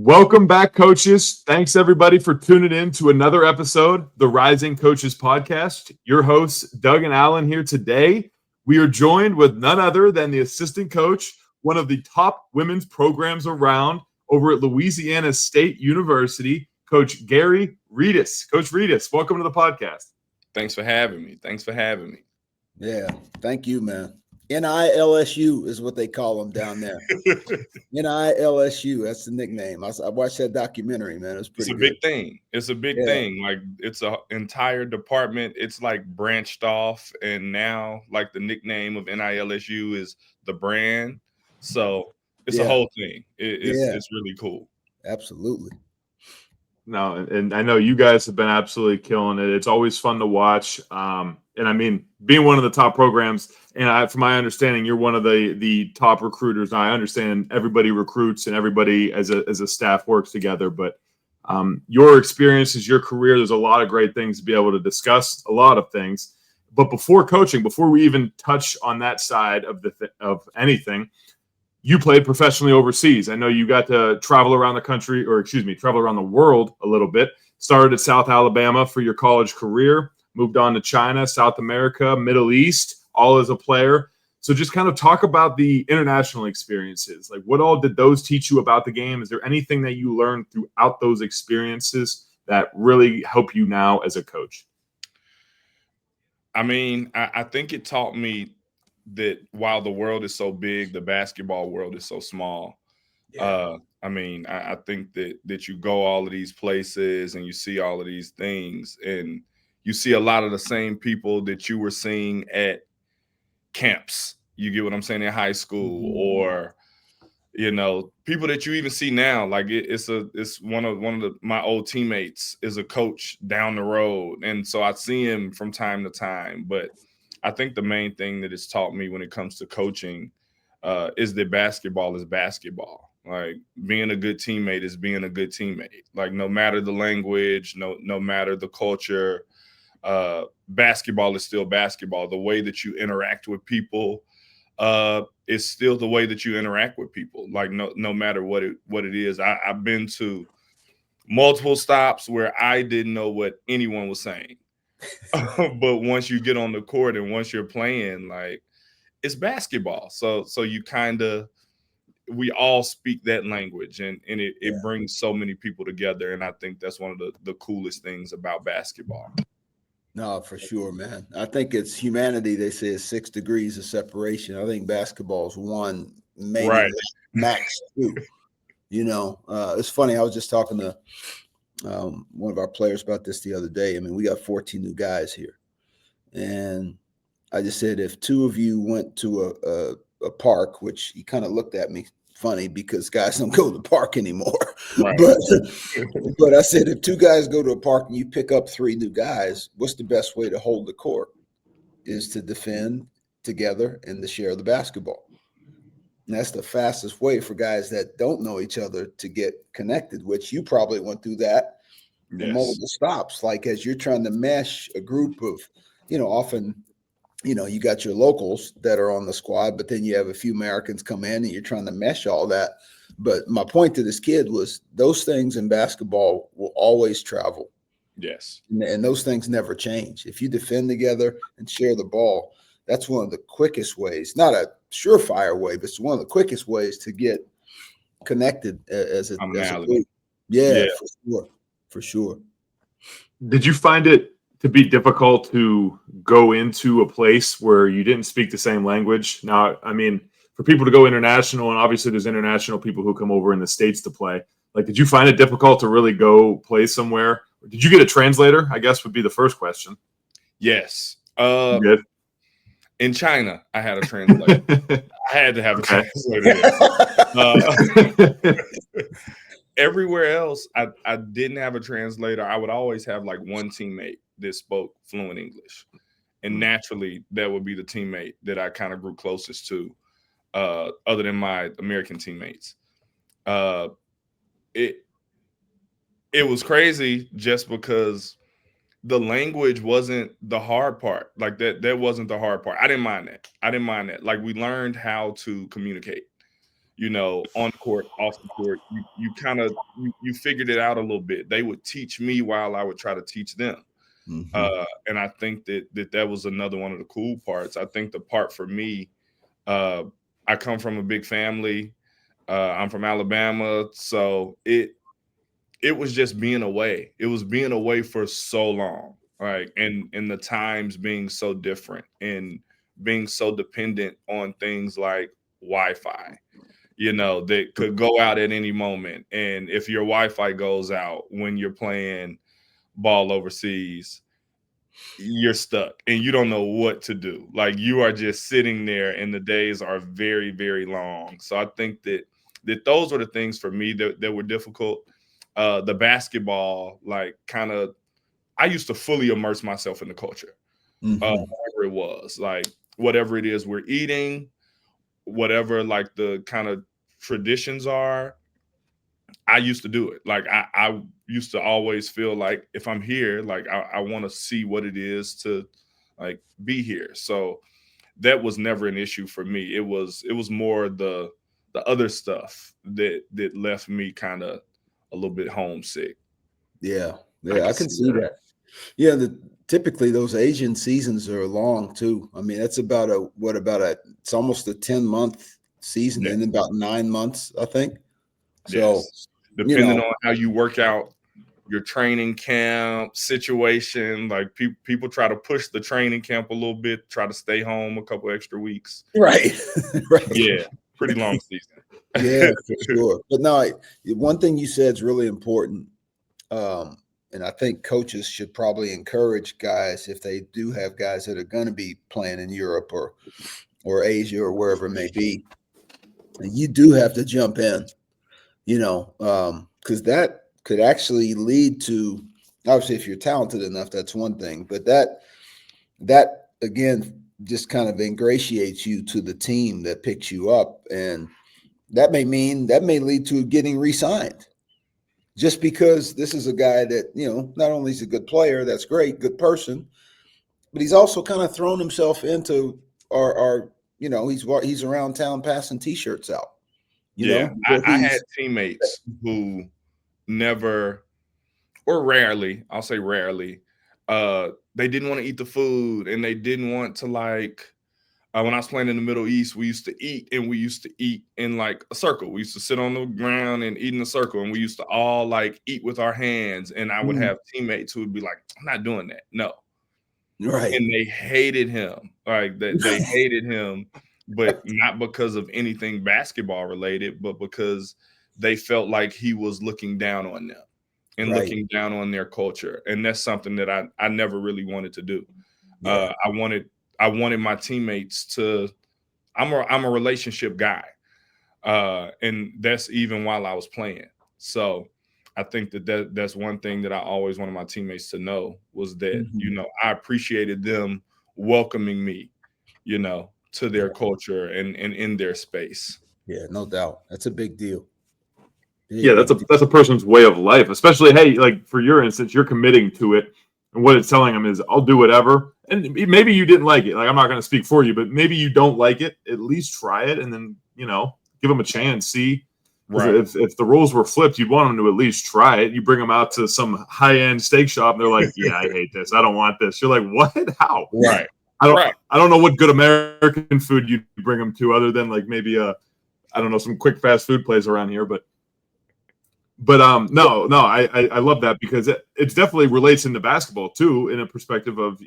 Welcome back, coaches. Thanks, everybody, for tuning in to another episode, the Rising Coaches Podcast. Your hosts, Doug and Alan, here today. We are joined with none other than the assistant coach, one of the top women's programs around over at Louisiana State University, Coach Gary Redus. Coach Redus, welcome to the podcast. Thanks for having me. Yeah, thank you, man. NILSU is what they call them down there. NILSU, that's the nickname. I watched that documentary, man. It was pretty good. Big thing. It's a big thing. Like, it's an entire department. It's like branched off, and now like the nickname of NILSU is the brand. So it's a whole thing. It's really cool. From No, and I know you guys have been absolutely killing it. It's always fun to watch. And I mean, being one of the top programs, and from my understanding, you're one of the top recruiters. Now, I understand everybody recruits and everybody as a staff works together, but your experiences, your career, there's a lot of great things to be able to discuss, a lot of things. But before coaching, before we even touch on that side of anything, you played professionally overseas. I know you got to travel around the world a little bit. Started at South Alabama for your college career, moved on to China, South America, Middle East, all as a player. So just kind of talk about the international experiences. Like, what all did those teach you about the game? Is there anything that you learned throughout those experiences that really help you now as a coach? I mean, I think it taught me that while the world is so big, the basketball world is so small. I mean, I think that you go all of these places and you see all of these things, and you see a lot of the same people that you were seeing at camps. You get what I'm saying, in high school, or people that you even see now. Like, it's one of my old teammates is a coach down the road, and so I see him from time to time. But I think the main thing that it's taught me when it comes to coaching is that basketball is basketball. Like, being a good teammate is being a good teammate. Like, no matter the language, no matter the culture, basketball is still basketball. The way that you interact with people is still the way that you interact with people. Like, no matter what it is. I've been to multiple stops where I didn't know what anyone was saying. But once you get on the court and once you're playing, like, it's basketball. So we all speak that language, and it brings so many people together. And I think that's one of the coolest things about basketball. No, for sure, man. I think it's humanity. They say it's 6 degrees of separation. I think basketball is 1, maybe max 2. It's funny. I was just talking to one of our players about this the other day. I mean, we got 14 new guys here, and I just said, if 2 of you went to a park, which he kind of looked at me funny because guys don't go to the park anymore. Right. But I said, if 2 guys go to a park and you pick up 3 new guys, what's the best way to hold the court? Is to defend together and to share the basketball. And that's the fastest way for guys that don't know each other to get connected, which you probably went through that in multiple stops. Like, as you're trying to mesh a group of, often, you got your locals that are on the squad, but then you have a few Americans come in and you're trying to mesh all that. But my point to this kid was those things in basketball will always travel. Yes. And those things never change. If you defend together and share the ball, that's one of the quickest ways, not a surefire way, but it's one of the quickest ways to get connected as a group. Yeah, for sure. Did you find it to be difficult to go into a place where you didn't speak the same language? Now, I mean, for people to go international, and obviously there's international people who come over in the States to play. Like, did you find it difficult to really go play somewhere? Did you get a translator? I guess would be the first question. Yes. Good. In China, I had a translator. I had to have a translator. Everywhere else, I didn't have a translator. I would always have like one teammate that spoke fluent English. And naturally, that would be the teammate that I kind of grew closest to, other than my American teammates. It was crazy just because the language wasn't the hard part. Like, that wasn't the hard part. I didn't mind that. Like, we learned how to communicate. you know, on the court, off the court. You kind of you figured it out a little bit. They would teach me while I would try to teach them. And I think that was another one of the cool parts. I think the part for me, I come from a big family. I'm from Alabama, so it was just being away. It was being away for so long, right? And the times being so different and being so dependent on things like Wi-Fi, you know, that could go out at any moment. And if your Wi-Fi goes out when you're playing ball overseas, you're stuck and you don't know what to do. Like, you are just sitting there and the days are very, very long. So I think that those were the things for me that were difficult. The basketball, like, kind of, I used to fully immerse myself in the culture. Whatever it was, like, whatever it is we're eating, whatever, like, the kind of traditions are, I used to do it. Like, I used to always feel like if I'm here, like, I want to see what it is to, like, be here. So that was never an issue for me. It was more the other stuff that left me kind of a little bit homesick. Yeah, I can see that. Yeah, typically those Asian seasons are long too. I mean, that's about it's almost a 10-month season, and about 9 months, I think. So, depending on how you work out your training camp situation, like, people try to push the training camp a little bit, try to stay home a couple extra weeks. Right. Right. Yeah, pretty long season. Yeah, for sure. But no, one thing you said is really important. And I think coaches should probably encourage guys, if they do have guys that are going to be playing in Europe or Asia or wherever it may be, you do have to jump in, because that could actually lead to, obviously, if you're talented enough, that's one thing, but that again just kind of ingratiates you to the team that picks you up, and that may lead to getting re-signed. Just because this is a guy that, not only is a good player, that's great, good person, but he's also kind of thrown himself into our he's around town passing T-shirts out. I had teammates who never, or rarely, I'll say rarely, they didn't want to eat the food, and they didn't want to, like, when I was playing in the Middle East, we used to eat in, like, a circle. We used to sit on the ground and eat in a circle, and we used to all, like, eat with our hands. And I would have teammates who would be like, "I'm not doing that. No." Right. And they hated him. Like, they hated him, but not because of anything basketball related, but because they felt like he was looking down on them and looking down on their culture. And that's something that I never really wanted to do. Yeah. I wanted my teammates to, I'm a relationship guy. And that's even while I was playing. So I think that's one thing that I always wanted my teammates to know, was that, I appreciated them welcoming me, to their culture and in their space. Yeah, no doubt. That's a big deal. That's a person's way of life, especially, hey, like, for your instance, you're committing to it. And what it's telling them is, I'll do whatever. And maybe you didn't like it. Like, I'm not going to speak for you, but maybe you don't like it. At least try it, and then, give them a chance. See, right? If the roles were flipped, you'd want them to at least try it. You bring them out to some high-end steak shop, and they're like, "Yeah, I hate this. I don't want this." You're like, "What? How?" Right. I don't know what good American food you bring them to, other than, like, maybe some quick fast food place around here, but no, I love that, because it definitely relates into basketball too, in a perspective of,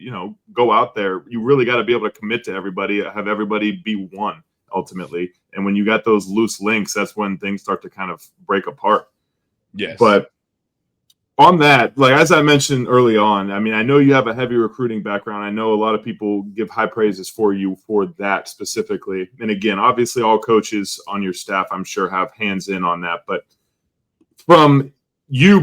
go out there. You really got to be able to commit to everybody, have everybody be one ultimately. And when you got those loose links, that's when things start to kind of break apart. Yes. But on that, like, as I mentioned early on, I mean, I know you have a heavy recruiting background. I know a lot of people give high praises for you for that specifically. And again, obviously all coaches on your staff, I'm sure, have hands in on that, but from you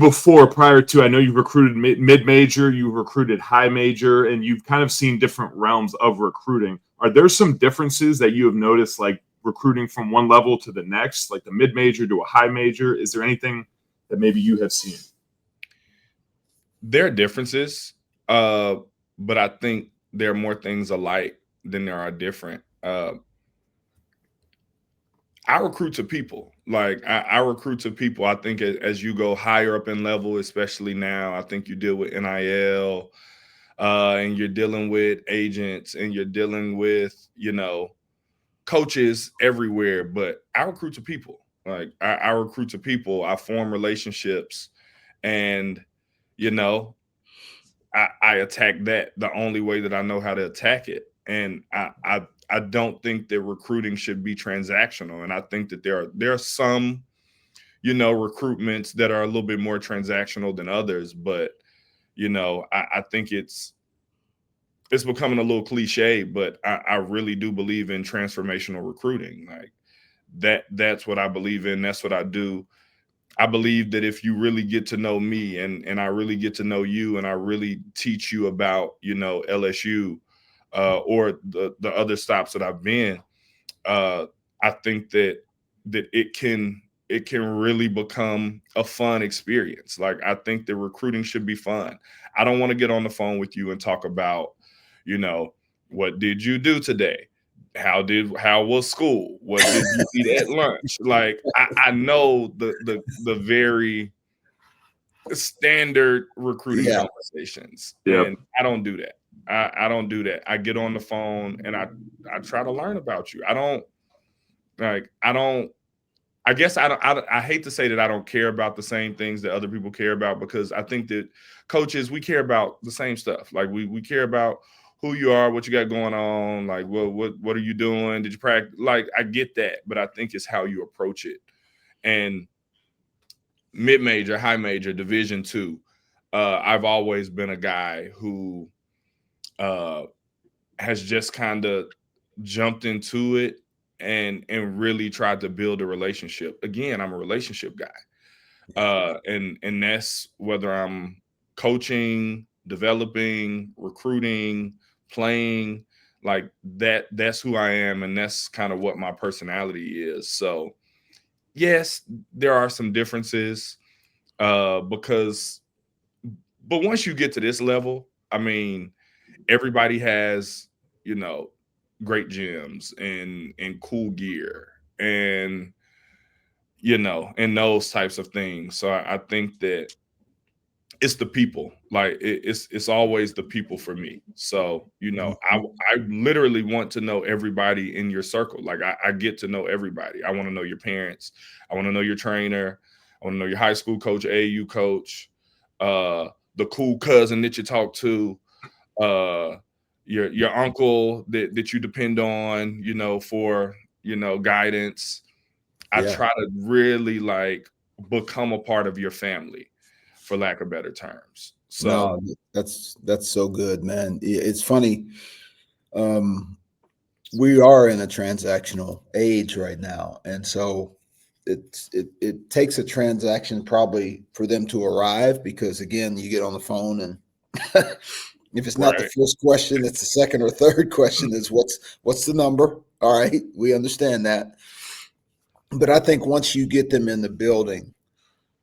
prior to, I know you recruited mid-major, you recruited high major, and you've kind of seen different realms of recruiting. Are there some differences that you have noticed, like recruiting from one level to the next, like the mid-major to a high major? Is there anything that maybe you have seen? There are differences, but I think there are more things alike than there are different. I recruit to people. Like I recruit to people. I think as you go higher up in level, especially now, I think you deal with NIL, and you're dealing with agents, and you're dealing with, coaches everywhere. But I recruit to people. Like I recruit to people. I form relationships, and you know, I attack that the only way that I know how to attack it. And I don't think that recruiting should be transactional. And I think that there are some, recruitments that are a little bit more transactional than others. But, I think it's becoming a little cliche, but I really do believe in transformational recruiting. Like that's what I believe in. That's what I do. I believe that if you really get to know me and I really get to know you and I really teach you about, LSU, or the other stops that I've been, I think that it can really become a fun experience. Like I think that recruiting should be fun. I don't want to get on the phone with you and talk about, what did you do today? How was school? What did you eat at lunch? Like I know the very standard recruiting Yeah. conversations. Yep. And I don't do that. I don't do that. I get on the phone and I try to learn about you. I hate to say that I don't care about the same things that other people care about, because I think that coaches, we care about the same stuff. Like we care about who you are, what you got going on, like what are you doing? Did you practice? Like I get that, but I think it's how you approach it. And mid-major, high major, Division II, I've always been a guy who has just kind of jumped into it and really tried to build a relationship. Again, I'm a relationship guy. And that's whether I'm coaching, developing, recruiting, playing, like that's who I am, and that's kind of what my personality is. So yes, there are some differences, but once you get to this level, I mean, everybody has, great gyms and cool gear and, and those types of things. So I think that it's the people. Like it's always the people for me. So, I literally want to know everybody in your circle. Like I get to know everybody. I want to know your parents. I want to know your trainer. I want to know your high school coach, AAU coach, the cool cousin that you talk to, your uncle that you depend on, for, guidance. I try to really like become a part of your family, for lack of better terms. So No, that's so good, man. It's funny. We are in a transactional age right now, and so it takes a transaction probably for them to arrive, because again, you get on the phone and if it's not the right. first question, it's the second or third question is what's the number? All right, we understand that. But I think once you get them in the building,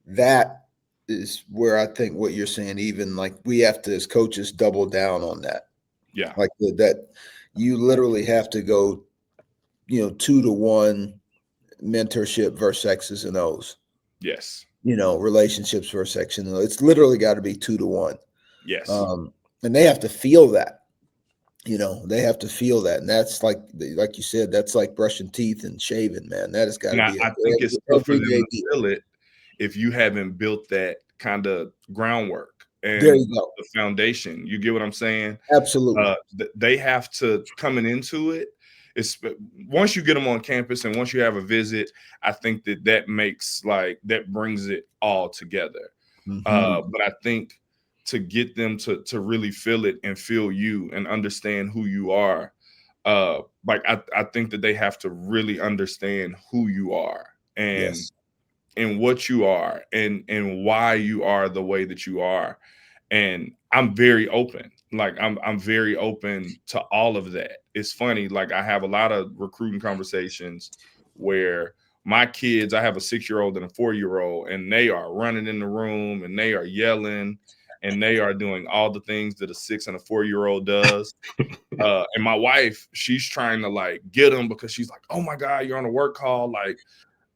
that is where I think what you're saying, even like we have to, as coaches, double down on that. Yeah. Like that you literally have to go, 2-to-1 mentorship versus X's and O's. Yes. Relationships versus X and O. It's literally got to be 2-to-1. Yes. And they have to feel that. They have to feel that, and that's like you said, that's like brushing teeth and shaving, man. That has got to And be I think it's tough for them everyday to deal. feel it if you haven't built that kind of groundwork There and you go. the foundation. You get what I'm saying? Absolutely. They have to coming into it. Once you get them on campus and once you have a visit, I think that makes that brings it all together. But I think to get them to really feel it and feel you and understand who you are, I think that they have to really understand who you are and Yes. what you are and why you are the way that you are. And I'm very open. Like I'm very open to all of that. It's funny, like I have a lot of recruiting conversations where my kids, I have a 6-year-old and a 4-year-old, and they are running in the room and they are yelling. and they are doing all the things that a 6 and a 4-year-old does. And my wife, she's trying to like get them because she's like, oh my God, you're on a work call. Like,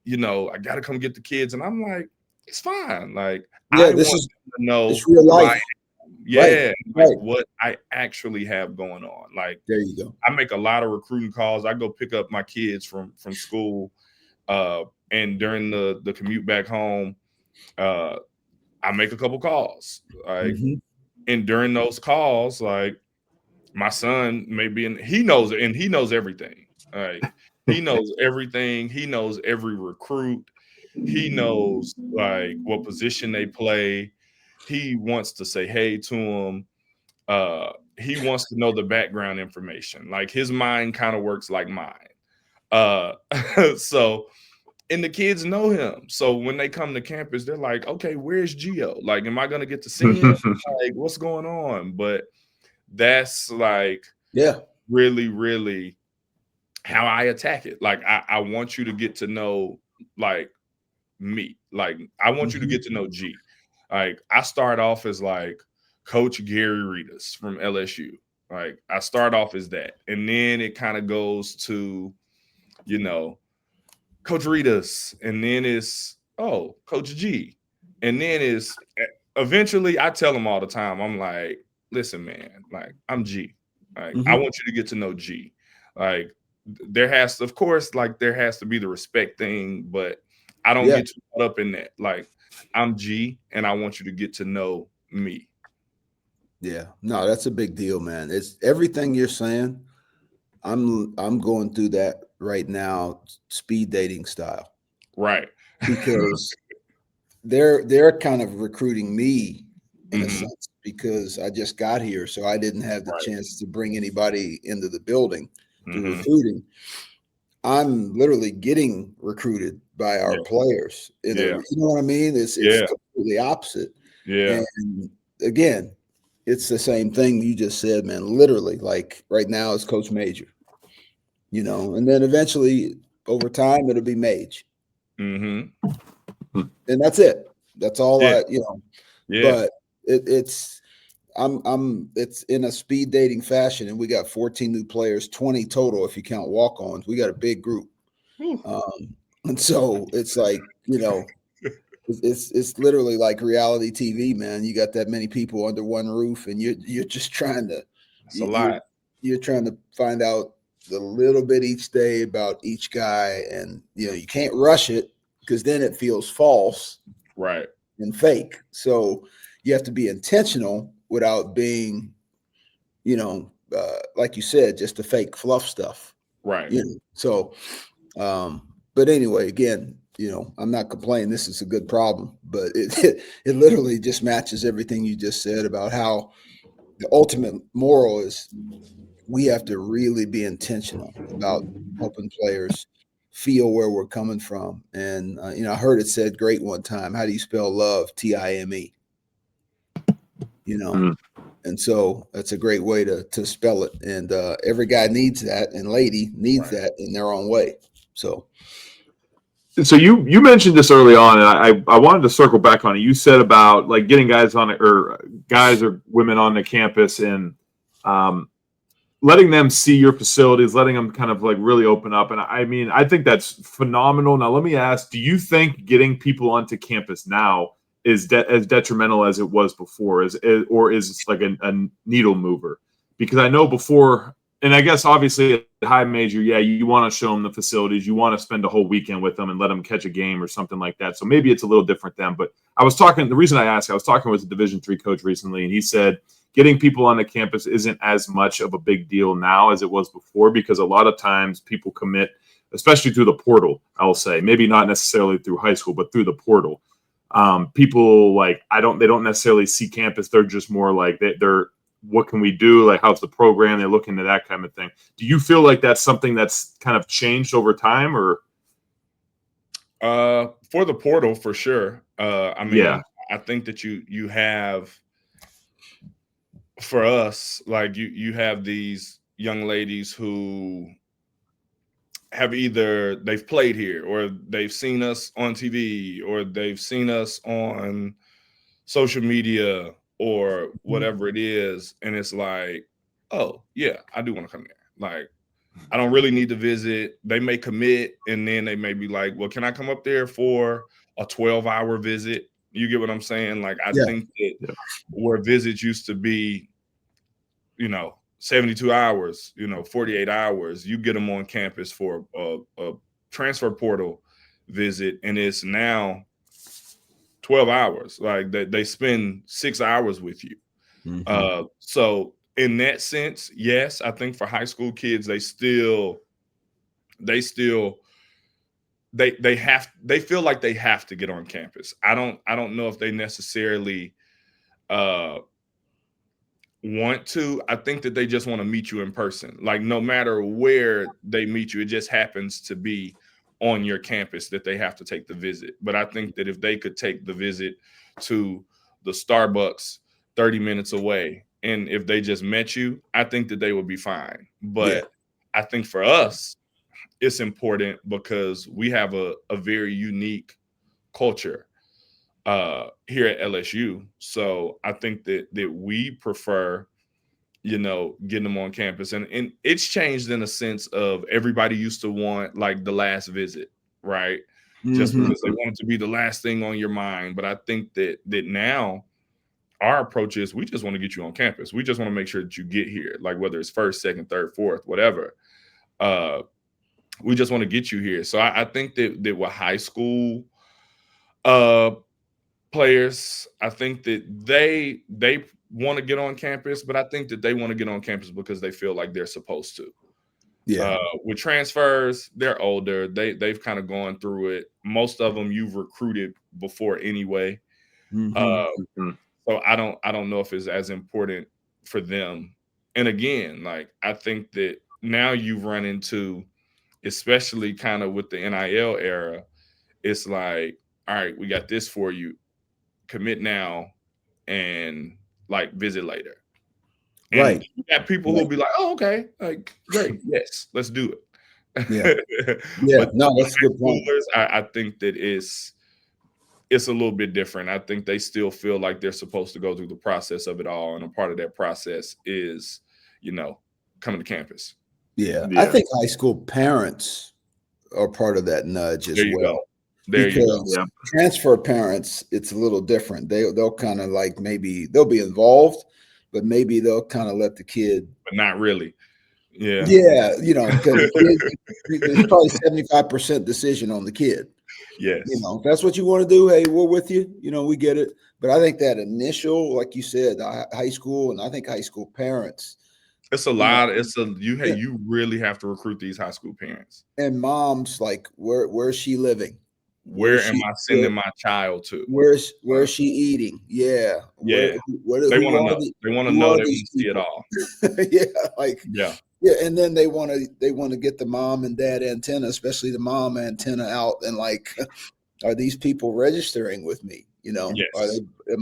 you know, I got to come get the kids. And I'm like, it's fine. Like, Yeah, I want them to know it's real who I life. am. Yeah. Like Right. what I actually have going on. Like, There you go. I make a lot of recruiting calls. I go pick up my kids from school. And during the commute back home, I make a couple calls. Like, and during those calls, like, my son may be he knows it, and he knows everything. Like, he knows everything. He knows every recruit. He knows like what position they play. He wants to say hey to them. He wants to know the background information. Like, his mind kind of works like mine. So, and the kids know him. So when they come to campus, they're like, okay, where's Gio? Like, am I going to get to see him? Like, what's going on? But that's like, really, really how I attack it. Like, I want you to get to know like me. Like, I want you to get to know G. Like, I start off as like Coach Gary Redus from LSU. Like, I start off as that. And then it kind of goes to, you know, Coach Redus, and then it's Coach G, and then it's eventually I tell them all the time. I'm like, listen, man, like, I'm G. Like, I want you to get to know G. Like, there has to be the respect thing, but I don't get too caught up in that. Like, I'm G, and I want you to get to know me. Yeah, no, that's a big deal, man. It's everything you're saying. I'm going through that right now, speed dating style. Right. Because they're kind of recruiting me in a sense, because I just got here, so I didn't have the chance to bring anybody into the building to recruiting. I'm literally getting recruited by our players. You know what I mean? It's completely opposite. Yeah. And again, it's the same thing you just said, man. Literally, like right now it's Coach Major, you know, and then eventually over time it'll be Mage. And that's it. That's all but it's in a speed dating fashion, and we got 14 new players, 20 total if you count walk-ons. We got a big group. And so it's like, you know, it's literally like reality TV, man. You got that many people under one roof, and you're just trying to you're trying to find out a little bit each day about each guy, and you know, you can't rush it because then it feels false, right, and fake. So you have to be intentional without being, you know, like you said, just the fake fluff stuff, right? You know? So, but anyway, again, you know, I'm not complaining. This is a good problem, but it literally just matches everything you just said about how the ultimate moral is we have to really be intentional about helping players feel where we're coming from. And, you know, I heard it said great one time. How do you spell love? T-I-M-E, you know? And so that's a great way to spell it. And every guy needs that, and lady needs that in their own way. So you mentioned this early on, and I wanted to circle back on it. You said about like getting guys on it, or guys or women on the campus, and letting them see your facilities, letting them kind of like really open up. And I mean, I think that's phenomenal. Now, let me ask, do you think getting people onto campus now is as detrimental as it was before, or is it like a needle mover? Because I know before, and I guess obviously at high major, you want to show them the facilities. You want to spend a whole weekend with them and let them catch a game or something like that. So maybe it's a little different then. But the reason I asked, I was talking with a Division III coach recently, and he said getting people on the campus isn't as much of a big deal now as it was before, because a lot of times people commit, especially through the portal, I'll say, maybe not necessarily through high school, but through the portal. People like, they don't necessarily see campus. They're just more like they're what can we do? Like, how's the program? They look into that kind of thing. Do you feel like that's something that's kind of changed over time, or? For the portal, for sure. I mean, I think that you have, for us, like you have these young ladies who have either they've played here, or they've seen us on TV, or they've seen us on social media, or whatever it is, and it's like, oh yeah, I do want to come there. Like, I don't really need to visit. They may commit, and then they may be like, well, can I come up there for a 12-hour visit? You get what I'm saying? Like, I think that where visits used to be, 72 hours, 48 hours, you get them on campus for a transfer portal visit, and it's now 12 hours. Like, they spend 6 hours with you. So in that sense, yes, I think for high school kids, they feel like they have to get on campus. I don't know if they necessarily want to. I think that they just want to meet you in person. Like, no matter where they meet you, it just happens to be on your campus that they have to take the visit. But I think that if they could take the visit to the Starbucks 30 minutes away, and if they just met you, I think that they would be fine. But I think for us, it's important because we have a very unique culture here at LSU. So I think that we prefer, getting them on campus. And it's changed in a sense of everybody used to want like the last visit, right? Just because they want it to be the last thing on your mind. But I think that now our approach is we just want to get you on campus. We just want to make sure that you get here, like whether it's first, second, third, fourth, whatever. We just want to get you here. So I think that with high school players, I think that they want to get on campus, but I think that they want to get on campus because they feel like they're supposed to. With transfers, they're older. They've kind of gone through it. Most of them you've recruited before anyway. So I don't know if it's as important for them. And again, like, I think that now you've run into, especially kind of with the NIL era, it's like, all right, we got this for you. Commit now and like visit later. And you got people who'll be like, oh, okay, like, great, yes, let's do it. But no, that's a good point. I think that it's a little bit different. I think they still feel like they're supposed to go through the process of it all. And a part of that process is, coming to campus. I think high school parents are part of that nudge as well. There you go. Transfer parents, it's a little different. They'll kind of like, maybe they'll be involved, but maybe they'll kind of let the kid. But not really. Because it's probably 75% decision on the kid. Yes. If that's what you want to do, hey, we're with you. We get it. But I think that initial, like you said, high school, and I think high school parents. It's a lot. You really have to recruit these high school parents. And moms, like, where's she living? Where am I sending my child to? Where's she eating? They want to know. They want to know. They want to see it all. And then they want to get the mom and dad antenna, especially the mom antenna out, and like, are these people registering with me? Am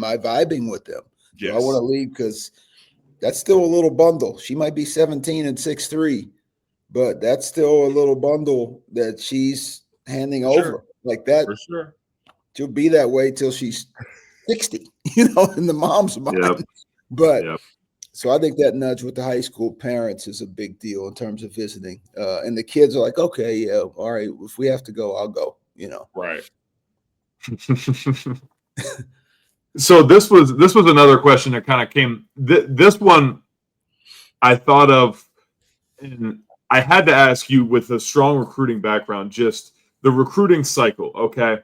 I vibing with them? Yes. I want to leave because that's still a little bundle. She might be 17 and 6'3", but that's still a little bundle that she's handing over like that. For sure. She'll be that way till she's 60, in the mom's mind. But so I think that nudge with the high school parents is a big deal in terms of visiting. And the kids are like, okay, yeah, all right, if we have to go, I'll go, Right. So this was another question that kind of came. This one I thought of, and I had to ask you, with a strong recruiting background, just the recruiting cycle. Okay,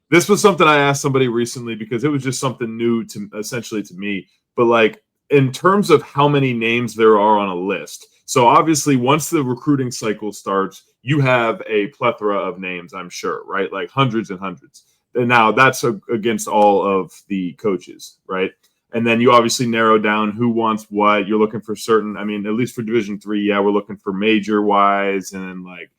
this was something I asked somebody recently because it was just something new essentially to me. But like, in terms of how many names there are on a list. So obviously, once the recruiting cycle starts, you have a plethora of names, I'm sure, right? Like hundreds and hundreds. And now that's against all of the coaches, right? And then you obviously narrow down who wants what. You're looking for certain, at least for Division III, we're looking for major wise, and then like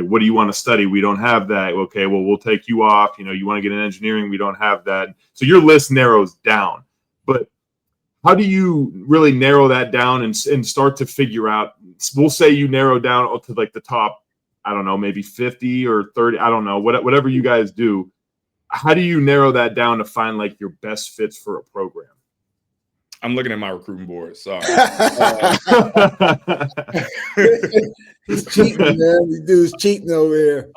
what do you want to study? We don't have that. Okay, well, we'll take you off. You want to get in engineering? We don't have that. So your list narrows down. But how do you really narrow that down and start to figure out? We'll say you narrow down to like the top, I don't know, maybe 50 or 30. I don't know, whatever you guys do. How do you narrow that down to find like your best fits for a program? I'm looking at my recruiting board. Sorry. He's cheating, man. These dudes cheating over here.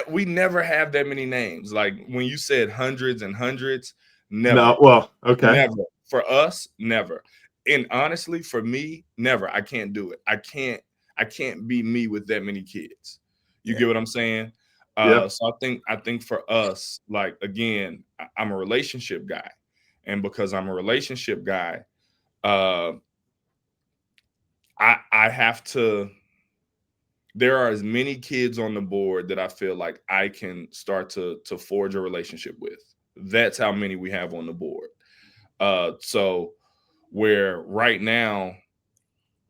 We never have that many names. Like when you said hundreds and hundreds, never. No, well, okay. Never. For us, never. And honestly, for me, never. I can't do it. I can't be me with that many kids. You get what I'm saying? So I think for us, like, again, I'm a relationship guy. And because I'm a relationship guy, I have to, there are as many kids on the board that I feel like I can start to forge a relationship with. That's how many we have on the board. So where right now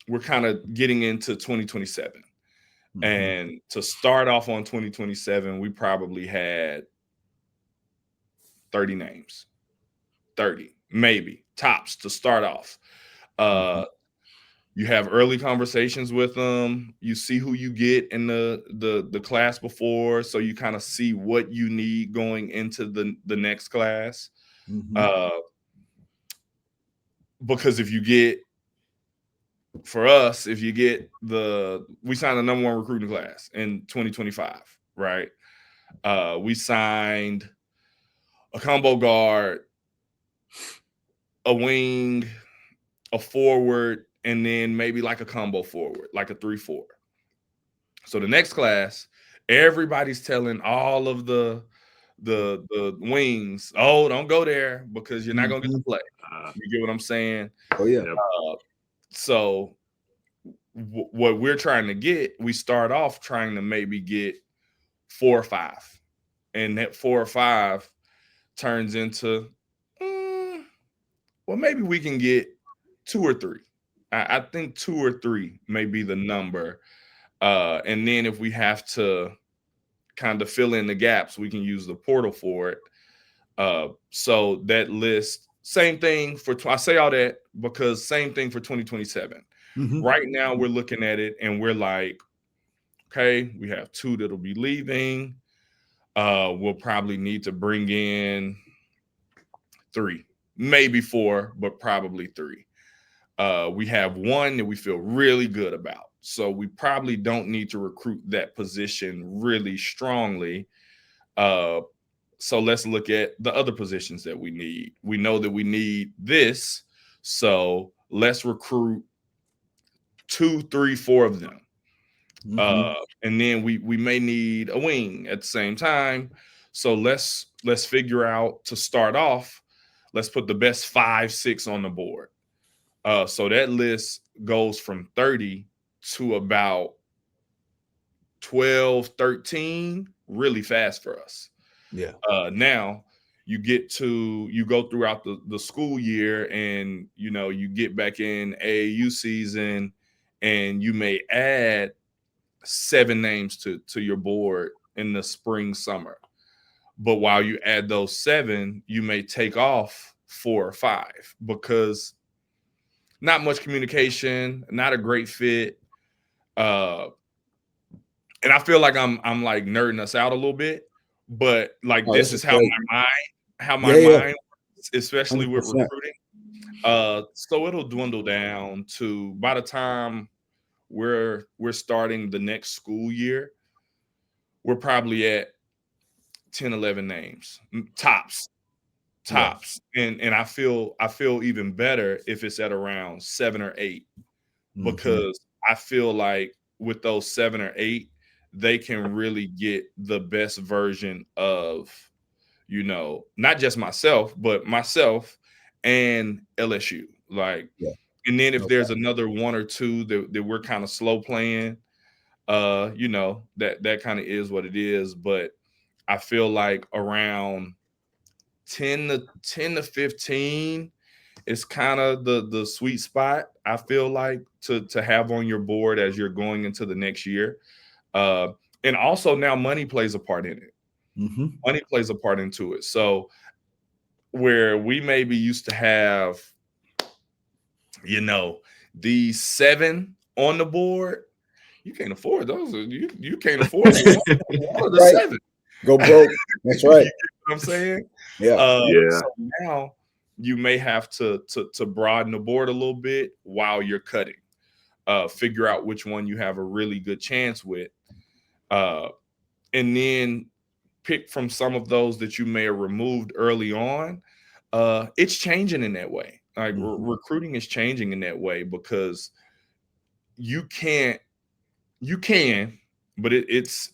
we're kind of getting into 2027. Mm-hmm. And to start off on 2027, we probably had 30 names. 30, maybe, tops to start off. You have early conversations with them. You see who you get in the class before, so you kind of see what you need going into the next class. Mm-hmm. Because if you get, for us, if you get we signed the #1 recruiting class in 2025, right? We signed a combo guard, a wing, a forward, and then maybe like a combo forward, like a 3-4. So the next class, everybody's telling all of the wings, oh, don't go there because you're not going to get to play. You get what I'm saying? Oh, yeah. So what we're trying to get, we start off trying to maybe get 4 or 5. And that 4 or 5 turns into, well, maybe we can get 2 or 3. I think 2 or 3 may be the number. And then if we have to kind of fill in the gaps, we can use the portal for it. So that list, same thing for, I say all that because same thing for 2027. Mm-hmm. Right now we're looking at it and we're like, okay, we have 2 that'll be leaving. We'll probably need to bring in 3, maybe 4, but probably 3. We have 1 that we feel really good about. So we probably don't need to recruit that position really strongly. So let's look at the other positions that we need. We know that we need this. So let's recruit 2, 3, 4 of them. Mm-hmm. And then we may need a wing at the same time. So let's figure out, to start off, let's put the best 5, 6 on the board. So that list goes from 30 to about 12, 13 really fast for us. Yeah. Now you go throughout the school year and, you get back in AAU season and you may add 7 names to your board in the spring, summer. But while you add those 7, you may take off 4 or 5 because not much communication, not a great fit. And I feel like I'm like nerding us out a little bit, but like this is how my mind works, especially 100%. With recruiting. So it'll dwindle down to, by the time we're starting the next school year, we're probably at 10, 11 names, tops. Yes. And I feel even better if it's at around 7 or 8, because I feel like with those 7 or 8, they can really get the best version of, not just myself, but myself and LSU. Like, and then if there's another 1 or 2 that we're kind of slow playing, that kind of is what it is. But I feel like around 10 to 15 is kind of the sweet spot, I feel like, to have on your board as you're going into the next year. And also now money plays a part in it. Mm-hmm. Money plays a part into it. So where we maybe used to have, these 7 on the board, you can't afford those. You can't afford one of the 7. Go broke. That's right. You know what I'm saying? Yeah. So now you may have to broaden the board a little bit while you're cutting. Figure out which one you have a really good chance with, and then pick from some of those that you may have removed early on. It's changing in that way. Like recruiting is changing in that way, because you can, but it's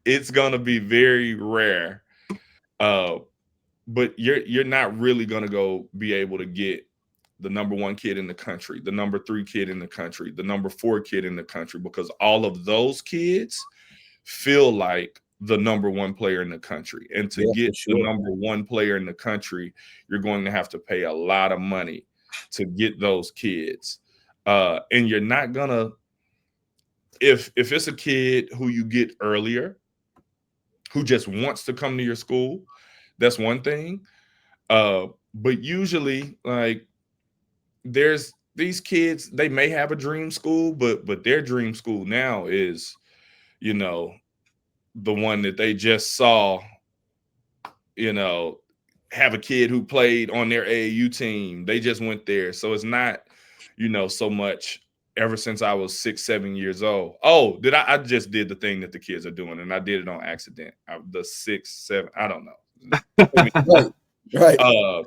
it's gonna be very rare. But you're not really gonna go be able to get the number 1 kid in the country, the number 3 kid in the country, the number 4 kid in the country, because all of those kids feel like the number 1 player in the country. And to get the number 1 player in the country, you're going to have to pay a lot of money to get those kids. And you're not gonna, if it's a kid who you get earlier, who just wants to come to your school, that's one thing. But usually, like, there's these kids, they may have a dream school, but their dream school now is, you know, the one that they just saw, you know, have a kid who played on their AAU team. They just went there. So it's not, you know, so much ever since I was 6, 7 years old. Oh, I just did the thing that the kids are doing, and I did it on accident. The 6, 7, I don't know. Right.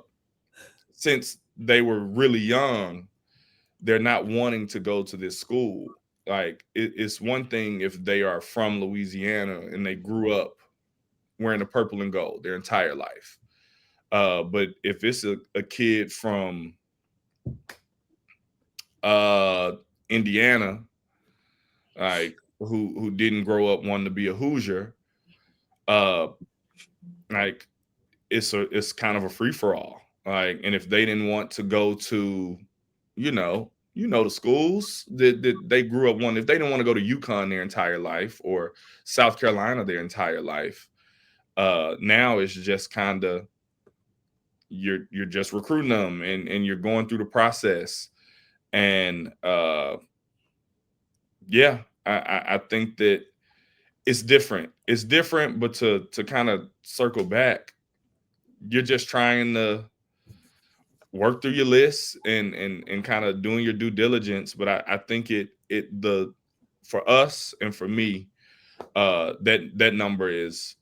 Since they were really young, they're not wanting to go to this school. Like, it's one thing if they are from Louisiana and they grew up wearing the purple and gold their entire life. But if it's a kid from Indiana, like, who didn't grow up wanting to be a Hoosier, like, it's kind of a free for all. Like, and if they didn't want to go to, you know the schools that they grew up wanting, if they didn't want to go to UConn their entire life or South Carolina their entire life, now it's just kind of, you're just recruiting them, and you're going through the process. And yeah, I think that it's different. It's different, but to kind of circle back, you're just trying to work through your lists and kind of doing your due diligence. But I think for us and for me, that number is,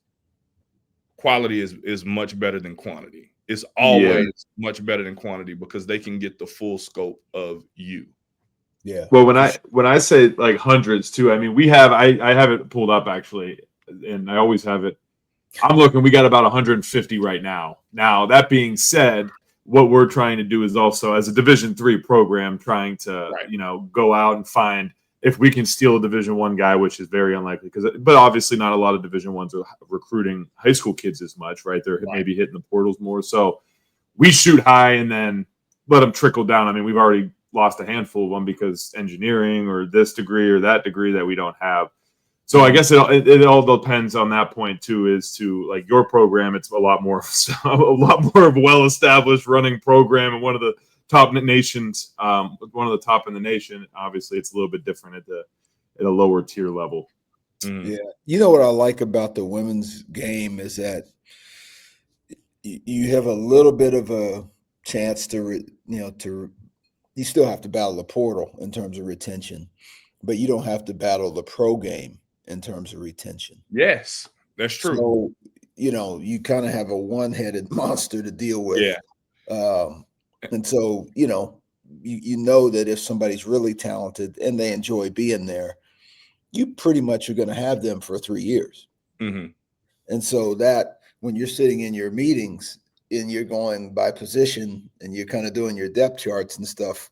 quality is much better than quantity. It's always much better than quantity, because they can get the full scope of you. Yeah. Well, when I say like hundreds too, I mean, I have it pulled up actually, and I always have it. I'm looking, we got about 150 right now. Now, that being said, what we're trying to do is also, as a Division III program, trying to, go out and find, if we can steal a Division I guy, which is very unlikely, but obviously not a lot of Division Is are recruiting high school kids as much, right? They're maybe hitting the portals more. So we shoot high and then let them trickle down. I mean, we've already lost a handful of them because engineering or this degree or that degree that we don't have. So I guess it all depends on that point too, is to, like, your program, it's a lot more of a well-established running program and one of the top nations, one of the top in the nation. Obviously, it's a little bit different at a lower tier level. Yeah. You know what I like about the women's game is that you have a little bit of a chance to you still have to battle the portal in terms of retention, but you don't have to battle the pro game in terms of retention. Yes, that's true. So, you kind of have a one-headed monster to deal with. Yeah. And so, you know that if somebody's really talented and they enjoy being there, you pretty much are going to have them for 3 years. Mm-hmm. And so that when you're sitting in your meetings and you're going by position and you're kind of doing your depth charts and stuff,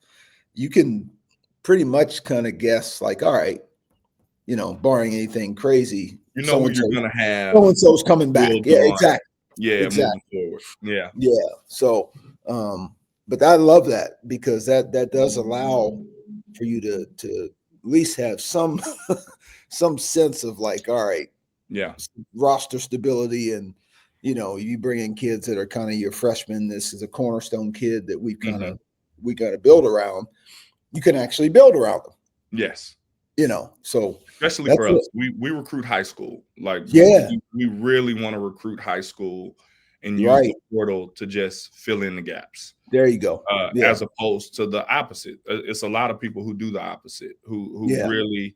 you can pretty much kind of guess, like, all right, barring anything crazy, what you're going to have. So-and-so's coming back. Yeah, exactly. Yeah, exactly. Moving forward. Yeah. Yeah. So, but I love that, because that does allow for you to at least have some sense of, like, all right, yeah, roster stability, and you bring in kids that are kind of your freshmen. This is a cornerstone kid that we got to build around. You can actually build around them. Yes. So especially for us, we recruit high school. Like, yeah, we really want to recruit high school, and use Right. the portal to just fill in the gaps. There you go. Yeah. As opposed to the opposite. It's a lot of people who do the opposite, who Yeah. really,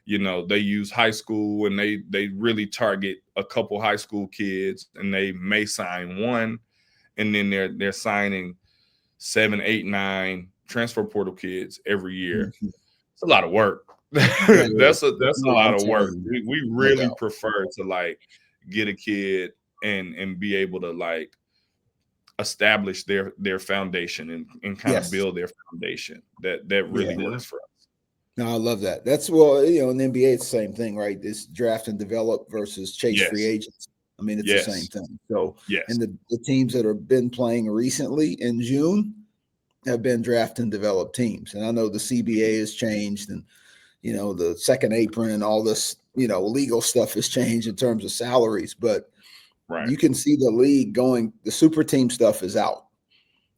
they use high school and they really target a couple high school kids, and they may sign one, and then they're signing 7, 8, 9 transfer portal kids every year. Mhm. It's a lot of work. That's a No, lot I'm of work. telling you, We no really doubt. prefer to like get a kid and be able to like establish their foundation and kind of Yes. build their foundation. That really works for us. No, I love that. That's, well, in the NBA, it's the same thing, right? It's draft and develop versus chase free Yes. agents. I mean, it's the same thing. So, Yes. and the teams that have been playing recently in June have been draft and develop teams. And I know the CBA has changed, and the second apron and all this, legal stuff has changed in terms of salaries, but Right. you can see the league going, the super team stuff is out,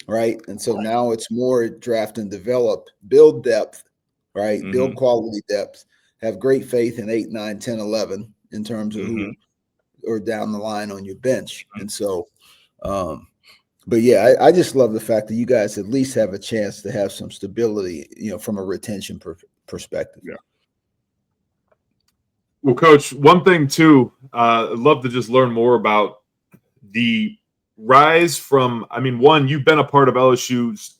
right? And so now it's more draft and develop, build depth, right? Mm-hmm. Build quality depth, have great faith in 8, 9, 10, 11 in terms of who are down the line on your bench. And so, but yeah, I just love the fact that you guys at least have a chance to have some stability, from a retention perspective. Yeah. Well, Coach, one thing too, I'd love to just learn more about the rise from, one, you've been a part of LSU's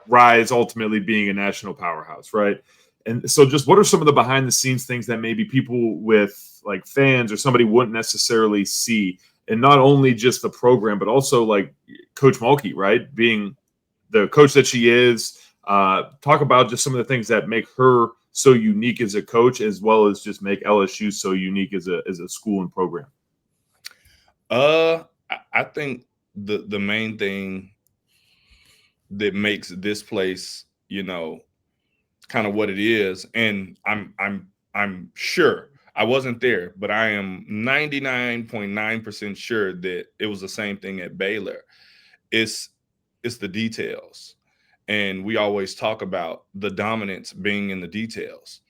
rise ultimately being a national powerhouse, right? And so just what are some of the behind the scenes things that maybe people with like fans or somebody wouldn't necessarily see? And not only just the program, but also like Coach Mulkey, right? Being the coach that she is, talk about just some of the things that make her so unique as a coach, as well as just make LSU so unique as a school and program. I think the main thing that makes this place, kind of what it is, and I'm sure I wasn't there, but I am 99.9% sure that it was the same thing at Baylor. It's the details. And we always talk about the dominance being in the details.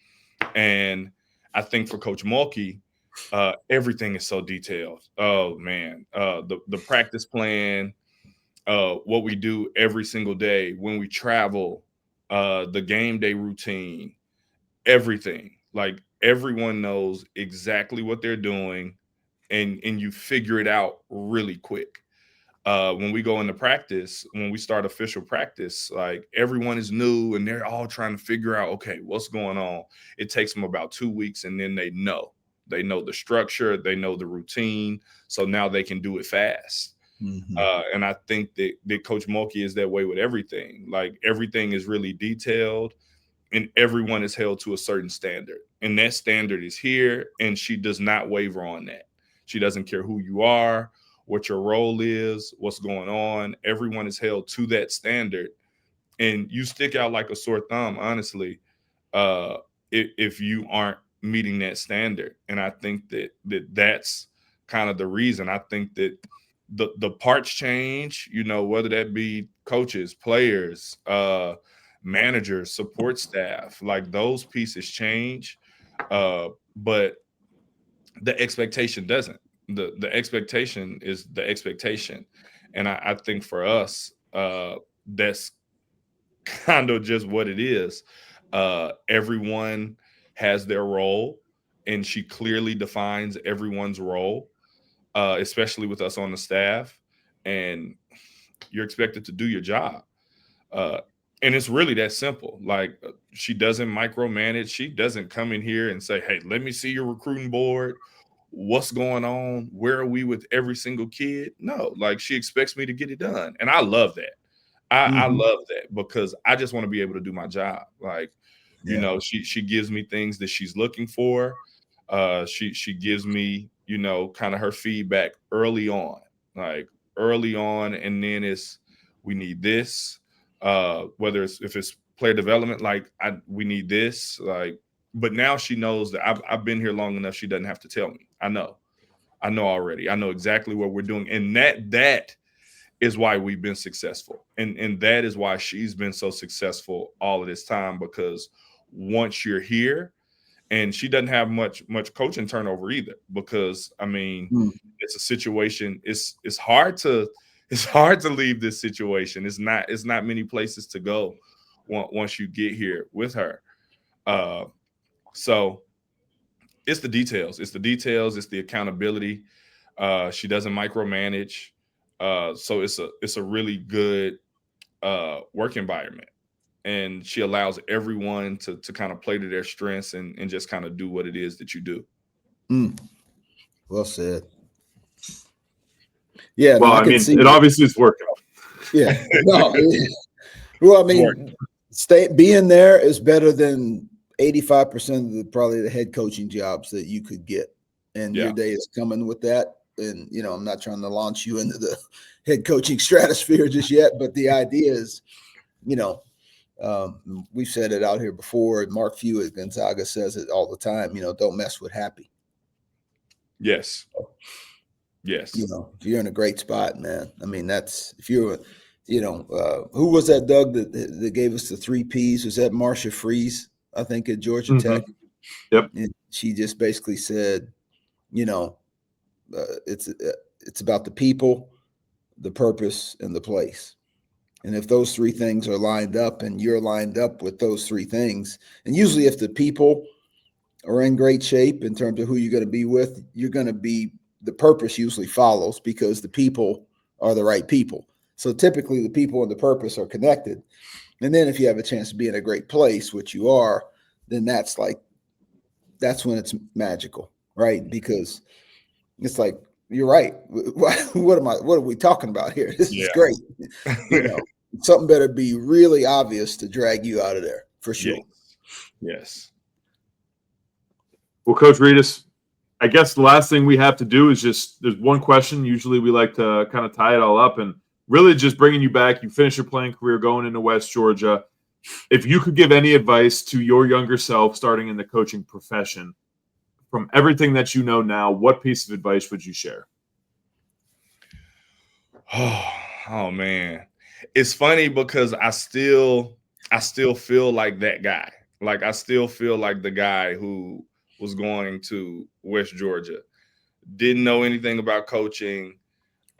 And I think for Coach Mulkey, everything is so detailed. Oh man, the practice plan, what we do every single day when we travel, the game day routine, everything. Like everyone knows exactly what they're doing, and you figure it out really quick. When we go into practice, when we start official practice, like everyone is new and they're all trying to figure out, okay, what's going on? It takes them about 2 weeks, and then they know the structure, they know the routine. So now they can do it fast. And I think that Coach Mulkey is that way with everything. Like everything is really detailed, and everyone is held to a certain standard. And that standard is here, and she does not waver on that. She doesn't care who you are, what your role is, what's going on. Everyone is held to that standard. And you stick out like a sore thumb, honestly, if you aren't meeting that standard. And I think that's kind of the reason. I think that the parts change, whether that be coaches, players, managers, support staff, like those pieces change. But the expectation doesn't. The expectation is the expectation. And I think for us, that's kind of just what it is. Everyone has their role, and she clearly defines everyone's role, especially with us on the staff. And you're expected to do your job. And it's really that simple. Like she doesn't micromanage. She doesn't come in here and say, hey, let me see your recruiting board. What's going on? Where are we with every single kid? No, like she expects me to get it done. And I love that. I love that because I just want to be able to do my job. Like, she gives me things that she's looking for. She gives me, kind of her feedback early on, and then we need this. Whether if it's player development, like we need this, like. But now she knows that I've been here long enough. She doesn't have to tell me. I know already. I know exactly what we're doing, and that is why we've been successful, and that is why she's been so successful all of this time. Because once you're here And she doesn't have much coaching turnover either, because I mean, it's a situation. It's hard to leave this situation. It's not many places to go once you get here with her. So it's the details. It's the details. It's the accountability. She doesn't micromanage. So it's a really good work environment. And she allows everyone to kind of play to their strengths and just kind of do what it is that you do. Well said. Yeah. Well, no, I mean, it obviously is working. Yeah. No. Well, I mean, being there is better than 85% of probably the head coaching jobs that you could get. And your day is coming with that. And, you know, I'm not trying to launch you into the head coaching stratosphere just yet, but the idea is, you know, we've said it out here before. Mark Few at Gonzaga says it all the time, you know, don't mess with happy. Yes. Yes. You know, if you're in a great spot, man. I mean, that's if you're, you know, who was that, Doug, that gave us the 3 Ps? Was that Marcia Fries, I think, at Georgia Tech? Yep. And she just basically said, you know, it's about the people, the purpose, and the place. And if those 3 things are lined up and you're lined up with those 3 things, and usually if the people are in great shape in terms of who you're going to be with, you're going to be, the purpose usually follows because the people are the right people. So typically the people and the purpose are connected. And then if you have a chance to be in a great place, which you are, then that's when it's magical, right? Because it's like, you're right. What are we talking about here? This is great. You know, something better be really obvious to drag you out of there for sure. Yes. Well, Coach Redus, I guess the last thing we have to do is there's one question. Usually we like to kind of tie it all up, and really just bringing you back. You finish your playing career going into West Georgia. If you could give any advice to your younger self starting in the coaching profession, from everything that you know now, what piece of advice would you share? Oh man. It's funny because I still feel like that guy. Like I still feel like the guy who was going to West Georgia. Didn't know anything about coaching.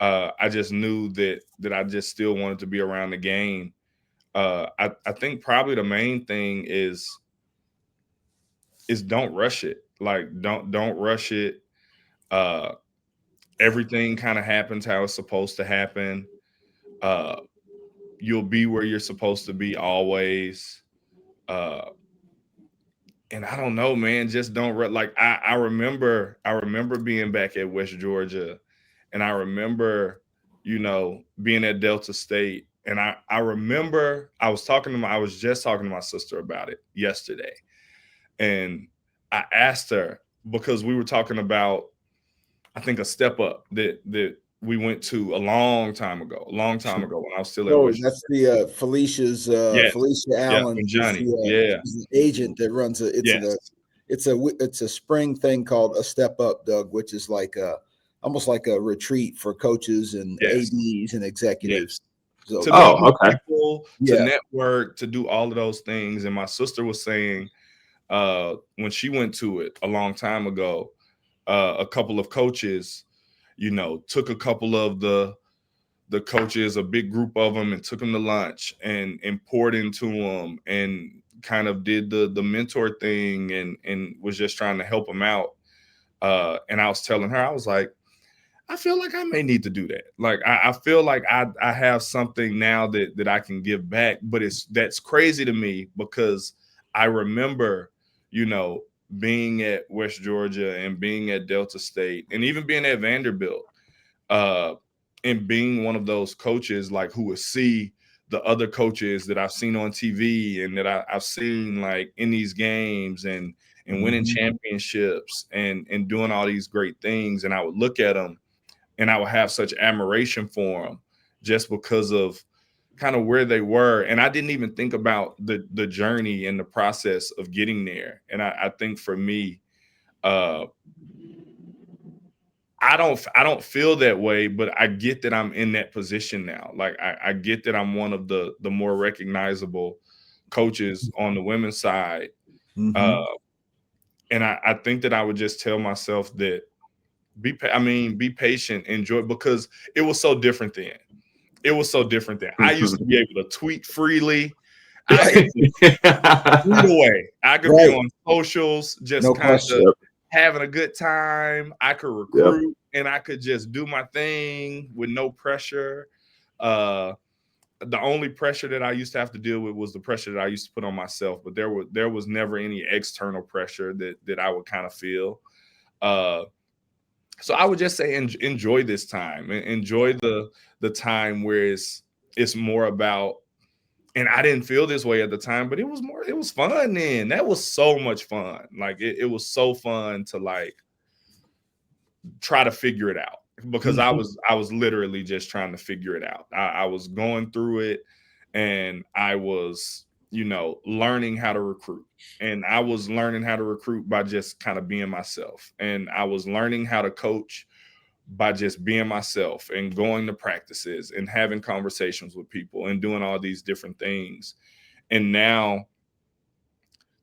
I just knew that I just still wanted to be around the game. I think probably the main thing is don't rush it. Like don't rush it. Everything kind of happens how it's supposed to happen. You'll be where you're supposed to be always. And I don't know, man, just don't like I remember being back at West Georgia, and I remember, you know, being at Delta State. And I remember I was just talking to my sister about it yesterday. And I asked her, because we were talking about, I think, a step up that we went to a long time ago when I was still at West. That's the Felicia's Felicia Allen, from Johnny. The agent that runs it's a spring thing called a step up, Doug, which is like almost like a retreat for coaches and ADs and executives. So, people, to network, to do all of those things. And my sister was saying when she went to it a long time ago, a couple of coaches, you know, took a couple of the coaches, a big group of them, and took them to lunch and poured into them and kind of did the mentor thing and was just trying to help them out. And I was telling her, I was like, I feel like I may need to do that. Like, I feel like I have something now that I can give back, but that's crazy to me because I remember, you know, being at West Georgia and being at Delta State and even being at Vanderbilt, and being one of those coaches like who would see the other coaches that I've seen on TV and that I've seen like in these games and winning championships and doing all these great things. And I would look at them and I would have such admiration for them just because of kind of where they were. And I didn't even think about the journey and the process of getting there. And I think for me, I don't feel that way, but I get that I'm in that position now. Like I get that I'm one of the more recognizable coaches on the women's side. And I think that I would just tell myself that be patient, enjoy, because it was so different then. It was so different then. I used to be able to tweet freely. I could tweet away. I could be on socials, just kind of having a good time. I could recruit and I could just do my thing with no pressure. The only pressure that I used to have to deal with was the pressure that I used to put on myself, but there was never any external pressure that I would kind of feel. So I would just say enjoy this time, enjoy the time where it's more about, and I didn't feel this way at the time, but it was fun then. That was so much fun. Like it was so fun to like try to figure it out, because I was literally just trying to figure it out. I was going through it, and I was, learning how to recruit. And I was learning how to recruit by just kind of being myself. And I was learning how to coach by just being myself and going to practices and having conversations with people and doing all these different things. And now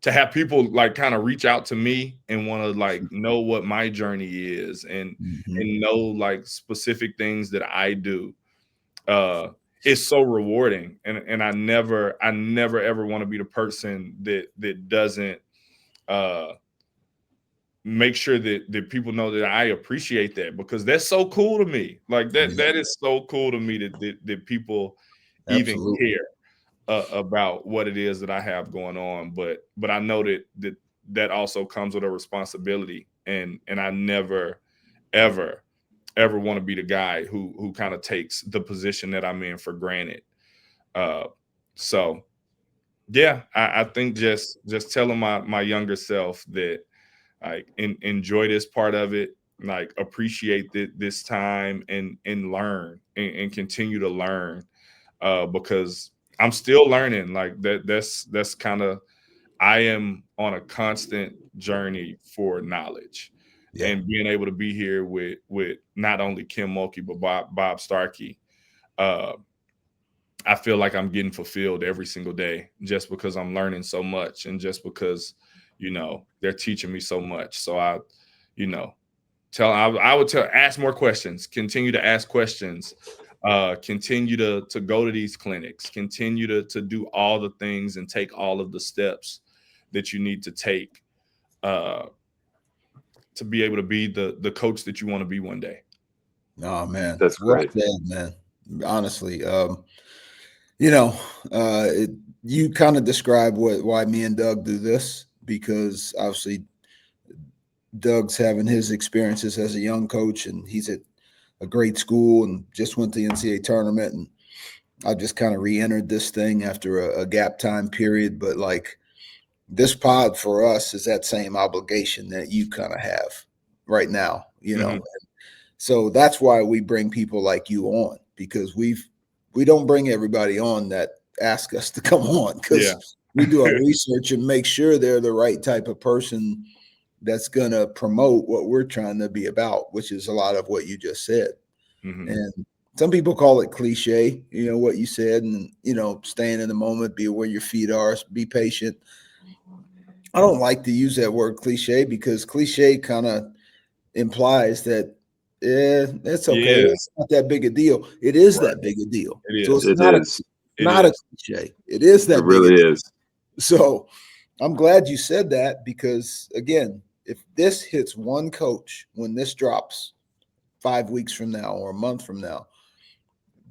to have people like kind of reach out to me and want to like know what my journey is and know like specific things that I do, it's so rewarding. And I never ever want to be the person that doesn't make sure that people know that I appreciate that, because that's so cool to me. Like that is so cool to me that people even care about what it is that I have going on. But I know that also comes with a responsibility, and I never ever want to be the guy who kind of takes the position that I'm in for granted. So yeah, I think just telling my younger self that like enjoy this part of it, like appreciate this time and learn and continue to learn, because I'm still learning. Like that's kind of, I am on a constant journey for knowledge. And being able to be here with not only Kim Mulkey but Bob Starkey, I feel like I'm getting fulfilled every single day, just because I'm learning so much, and just because they're teaching me so much. So I would ask more questions, continue to ask questions, continue to go to these clinics, continue to do all the things and take all of the steps that you need to take to be able to be the coach that you want to be one day. Oh man, that's great, man. Honestly, you kind of describe why me and Doug do this, because obviously Doug's having his experiences as a young coach, and he's at a great school and just went to the NCAA tournament. And I just kind of re-entered this thing after a gap time period. But like this pod for us is that same obligation that you kind of have right now, So that's why we bring people like you on, because we don't bring everybody on that ask us to come on, because we do our research and make sure they're the right type of person that's going to promote what we're trying to be about, which is a lot of what you just said. And some people call it cliche, what you said, and, staying in the moment, be where your feet are, be patient. I don't like to use that word cliche, because cliche kind of implies that it's okay. Yeah. It's not that big a deal. It is that big a deal. It So is. it's not a cliche. It is that it really big a is. So I'm glad you said that, because again, if this hits one coach when this drops 5 weeks from now or a month from now,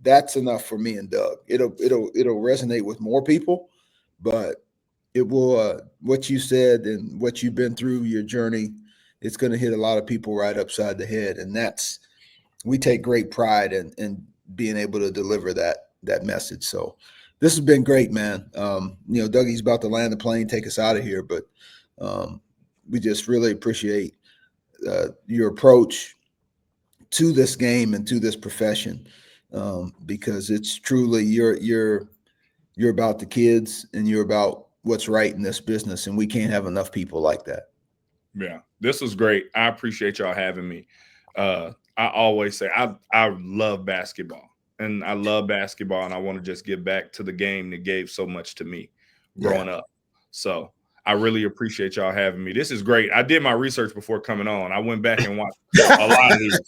that's enough for me and Doug. It'll resonate with more people, but it will, what you said and what you've been through, your journey, it's going to hit a lot of people right upside the head. And we take great pride in being able to deliver that message. So this has been great, man. Dougie's about to land the plane, take us out of here, but we just really appreciate your approach to this game and to this profession, because it's truly you're about the kids and you're about what's right in this business, and we can't have enough people like that. Yeah, this was great. I appreciate y'all having me. I always say I love basketball, and I want to just give back to the game that gave so much to me growing up. So I really appreciate y'all having me. This is great. I did my research before coming on. I went back and watched a lot of these.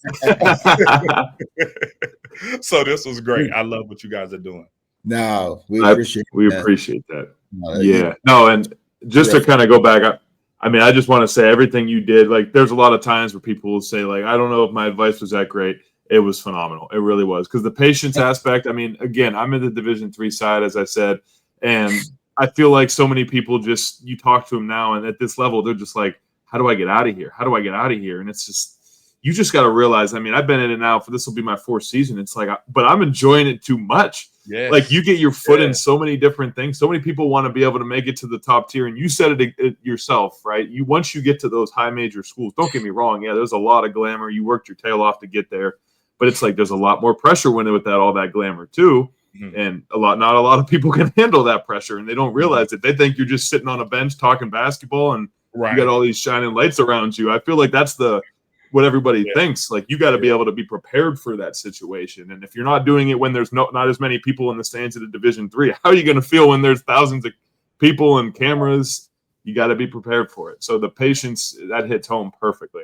So this was great. I love what you guys are doing. No, we appreciate that. Yeah. No, and just to kind of go back, I mean, I just want to say everything you did. Like, there's a lot of times where people will say, like, I don't know if my advice was that great. It was phenomenal. It really was. Because the patience aspect, I mean, again, I'm in the Division III side, as I said, and I feel like so many people just, you talk to them now, and at this level, they're just like, how do I get out of here? How do I get out of here? And it's just, you just got to realize, I mean, I've been in it now this will be my 4th season. It's like, but I'm enjoying it too much. Yes. Like, you get your foot in so many different things. So many people want to be able to make it to the top tier. And you said it yourself, right? Once you get to those high major schools, don't get me wrong. Yeah, there's a lot of glamour. You worked your tail off to get there. But it's like there's a lot more pressure with all that glamour too. And not a lot of people can handle that pressure, and they don't realize it. They think you're just sitting on a bench talking basketball, and you got all these shining lights around you. I feel like that's what everybody thinks. Like, you got to be able to be prepared for that situation. And if you're not doing it when there's not as many people in the stands at a Division III, how are you going to feel when there's thousands of people and cameras? You got to be prepared for it. So the patience, that hits home perfectly.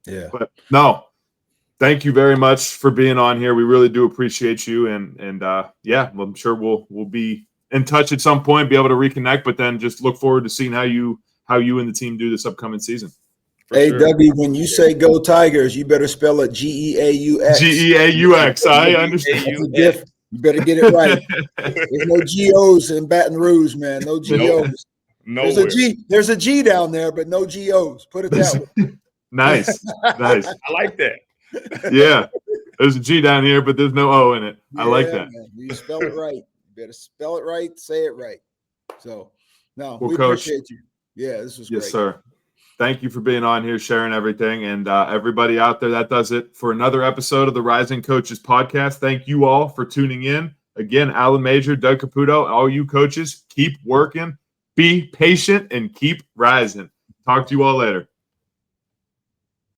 Yeah. But no. Thank you very much for being on here. We really do appreciate you, and yeah, I'm sure we'll be in touch at some point, be able to reconnect. But then just look forward to seeing how you and the team do this upcoming season. Hey, W, when you say go Tigers, you better spell it Geaux. Geaux. I understand. You better get it right. There's no GOs in Baton Rouge, man. No GOs. No. There's a G down there, but no GOs. Put it that way. Nice. I like that. Yeah, there's a G down here, but there's no O in it. I like that. Man. You spell it right. You better spell it right, say it right. So, no, we Coach, appreciate you. Yeah, this was great. Yes, sir. Thank you for being on here, sharing everything. And everybody out there, that does it for another episode of the Rising Coaches Podcast. Thank you all for tuning in. Again, Alan Major, Doug Caputo, all you coaches, keep working, be patient, and keep rising. Talk to you all later.